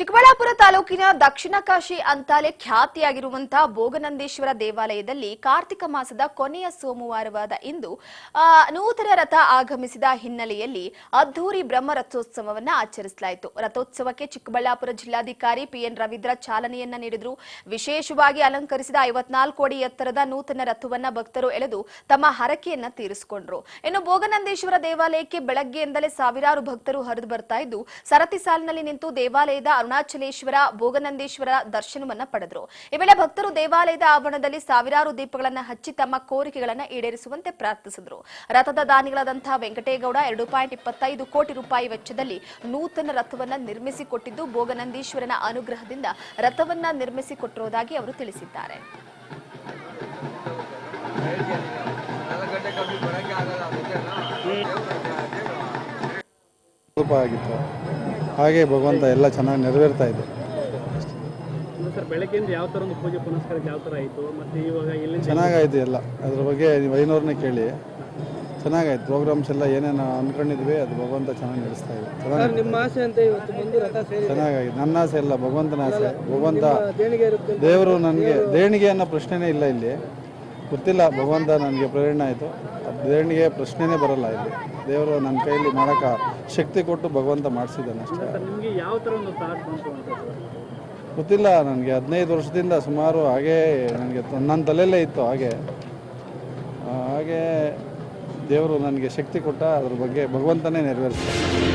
ಚಿಕ್ಕಬಳ್ಳಾಪುರ ತಾಲೂಕಿನ ದಕ್ಷಿಣ ಕಾಶಿ ಅಂತಾಲೆ ಖ್ಯಾತಿಯಾಗಿರುವಂತಹ ಭೋಗನಂದೇಶ್ವರ ದೇವಾಲಯದಲ್ಲಿ ಕಾರ್ತಿಕ ಮಾಸದ ಕೊನೆಯ ಸೋಮವಾರವಾದ ಇಂದು ನೂತನ ರಥ ಆಗಮಿಸಿದ ಹಿನ್ನೆಲೆಯಲ್ಲಿ ಅದ್ದೂರಿ ಬ್ರಹ್ಮ ರಥೋತ್ಸವವನ್ನು ಆಚರಿಸಲಾಯಿತು. ರಥೋತ್ಸವಕ್ಕೆ ಚಿಕ್ಕಬಳ್ಳಾಪುರ ಜಿಲ್ಲಾಧಿಕಾರಿ ಪಿಎನ್ ರವೀಂದ್ರ ಚಾಲನೆಯನ್ನ ನೀಡಿದರು. ವಿಶೇಷವಾಗಿ ಅಲಂಕರಿಸಿದ 54 ಅಡಿ ಎತ್ತರದ ನೂತನ ರಥವನ್ನ ಭಕ್ತರು ಎಳೆದು ತಮ್ಮ ಹರಕೆಯನ್ನ ತೀರಿಸಿಕೊಂಡರು. ಇನ್ನು ಭೋಗನಂದೇಶ್ವರ ದೇವಾಲಯಕ್ಕೆ ಬೆಳಗ್ಗೆಯಿಂದಲೇ ಸಾವಿರಾರು ಭಕ್ತರು ಹರಿದು ಬರ್ತಾ ಇದ್ದು ಸರತಿ ಸಾಲಿನಲ್ಲಿ ನಿಂತು ದೇವಾಲಯದ ಅರುಣಾಚಲೇಶ್ವರ ಭೋಗನಂದೇಶ್ವರ ದರ್ಶನವನ್ನ ಪಡೆದರು. ಈ ವೇಳೆ ಭಕ್ತರು ದೇವಾಲಯದ ಆವರಣದಲ್ಲಿ ಸಾವಿರಾರು ದೀಪಗಳನ್ನು ಹಚ್ಚಿ ತಮ್ಮ ಕೋರಿಕೆಗಳನ್ನು ಈಡೇರಿಸುವಂತೆ ಪ್ರಾರ್ಥಿಸಿದರು. ರಥದ ದಾನಿಗಳಾದಂತಹ ವೆಂಕಟೇಗೌಡ 2.25 ಕೋಟಿ ರೂಪಾಯಿ ವೆಚ್ಚದಲ್ಲಿ ನೂತನ ರಥವನ್ನ ನಿರ್ಮಿಸಿಕೊಟ್ಟಿದ್ದು ಭೋಗನಂದೀಶ್ವರನ ಅನುಗ್ರಹದಿಂದ ರಥವನ್ನ ನಿರ್ಮಿಸಿಕೊಟ್ಟಿರುವುದಾಗಿ ಅವರು ತಿಳಿಸಿದ್ದಾರೆ. ಹಾಗೆ ಭಗವಂತ ಎಲ್ಲ ಚೆನ್ನಾಗಿ ನೆರವೇರ್ತಾ ಇದೆ. ಬೆಳಗ್ಗೆಯಿಂದ ಯಾವ ಥರ ಒಂದು ಪೂಜೆ ಪುನಸ್ಕಾರ ಯಾವ ಥರ ಆಯಿತು ಮತ್ತು ಇವಾಗ ಎಲ್ಲಿ ಚೆನ್ನಾಗಾಯಿತು ಎಲ್ಲ. ಅದ್ರ ಬಗ್ಗೆ ನೀವು ಐನೋರನ್ನೇ ಕೇಳಿ. ಚೆನ್ನಾಗಾಯ್ತು. ಪ್ರೋಗ್ರಾಮ್ಸ್ ಎಲ್ಲ ಏನೇನು ಅಂದ್ಕೊಂಡಿದ್ವಿ ಅದು ಭಗವಂತ ಚೆನ್ನಾಗಿ ನಡೆಸ್ತಾ ಇದೆ. ಚೆನ್ನಾಗಿ ನಿಮ್ಮ ಆಸೆ ಅಂತ ಇವತ್ತು ಬಂದು ರಥ ಸೇರಿ ಚೆನ್ನಾಗಾಗಿದೆ. ನನ್ನ ಆಸೆ ಎಲ್ಲ ಭಗವಂತನ ಆಸೆ. ಭಗವಂತ ದೇವರು ನನಗೆ ದೇಣಿಗೆ ಅನ್ನೋ ಪ್ರಶ್ನೆನೇ ಇಲ್ಲ ಇಲ್ಲಿ. ಗೊತ್ತಿಲ್ಲ, ಭಗವಂತ ನನಗೆ ಪ್ರೇರಣೆ ಆಯಿತು. ದೇಣಿಗೆ ಪ್ರಶ್ನೆನೇ ಬರಲ್ಲ ಇಲ್ಲಿ. ದೇವರು ನನ್ನ ಕೈಯಲ್ಲಿ ಮಾಡೋಕ್ಕೆ ಶಕ್ತಿ ಕೊಟ್ಟು ಭಗವಂತ ಮಾಡಿಸಿದ್ದಾನೆ ಅಷ್ಟೇ. ನಿಮಗೆ ಯಾವ ಥರ ಒಂದು ಥಾಟ್ ಬಂತು ಅಂತ ಗೊತ್ತಿಲ್ಲ ನನಗೆ. 15 ವರ್ಷದಿಂದ ಸುಮಾರು ಹಾಗೇ ನನಗೆ ನನ್ನ ತಲೆಯಲ್ಲೇ ಇತ್ತು. ಹಾಗೆ ದೇವರು ನನಗೆ ಶಕ್ತಿ ಕೊಟ್ಟ. ಅದ್ರ ಬಗ್ಗೆ ಭಗವಂತನೇ ನೆರವೇರಿಸ್ತಾರೆ.